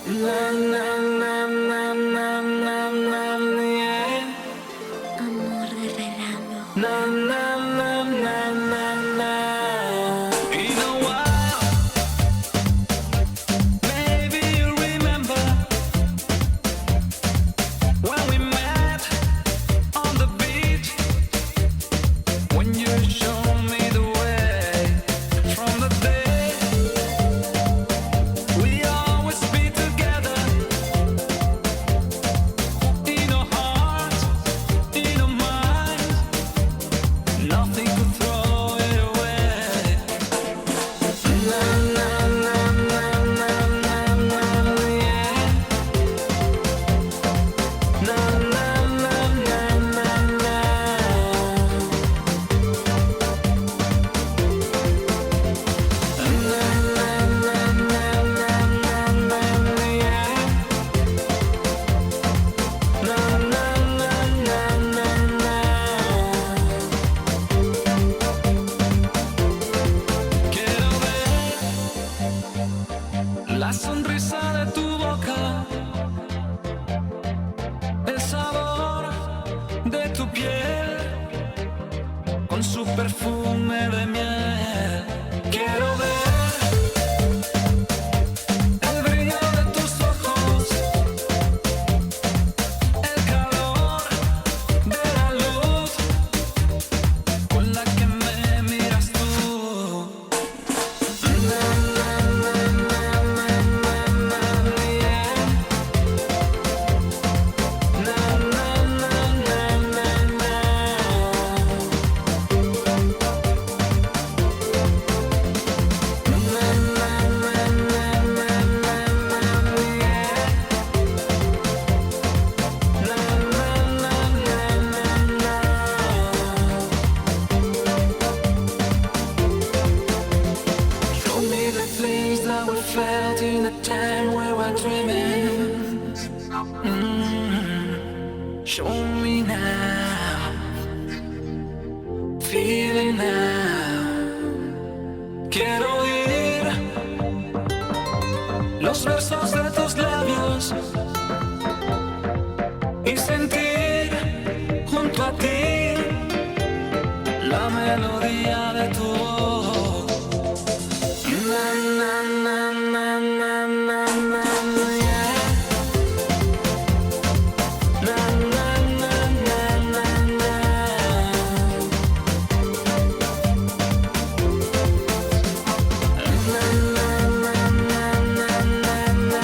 Na na na na na na na yeah. Amor de verano. Na na na na na na. In a while, maybe you'll remember when we met on the beach, when you showed me the way from the day we always be together in our hearts, in our minds. Nothing could throw it away. Na na na na na na na yeah. Na na na na na na. Na na na na na na na yeah. Na na na na na na. Quiero ver la sonrisa de tu boca, el sabor de tu piel, con su perfume de miel. Quiero ver el brillo de tus ojos, el calor de la luz con la que me miras tú. Na na na na na na na yeah. Na na na na na na. Na na na na na na yeah. Na na na na na na. Show me the things that we felt in the time we were dreaming. Show me now, feeling now. Quiero oír los versos de tus labios y sentir junto a ti la melodía de tu voz. Na na na na na na na yeah. Na na na na na na. Na na na na na na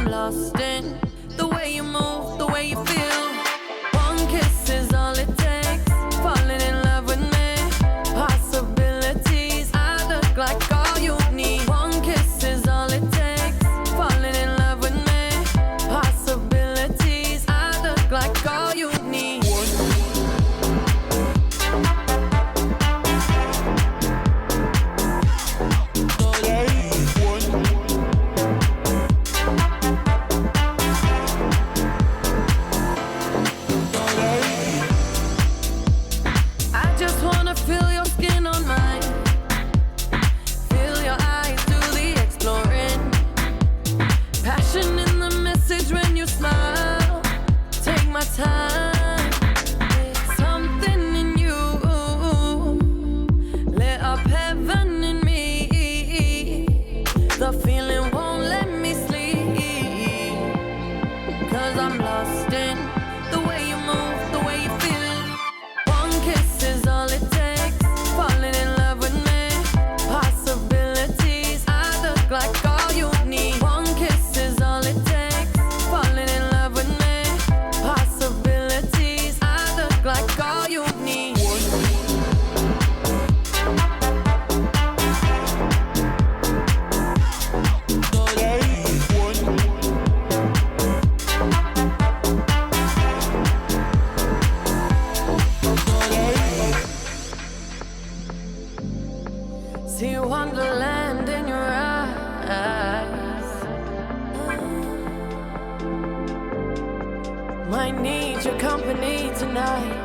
lost in the way you move, the way you feel. One kiss is all it takes. Falling in love with me. Possibilities, I look like all you need. One kiss is all it takes. Falling in love with me. Possibilities, I look like all you need. I just wanna feel your skin on mine. Feel your eyes do the exploring. Passion in the message when you smile. Take my time. Something in you lit up heaven in me. The feeling won't let me sleep. 'Cause I'm lost in the way you move, the way you feel. One kiss is all it takes. Falling in love with me. Possibilities, I look like all you need. One kiss is all it takes. Falling in love with me. Possibilities, I look like all you need. See wonderland in your eyes. Might need your company tonight.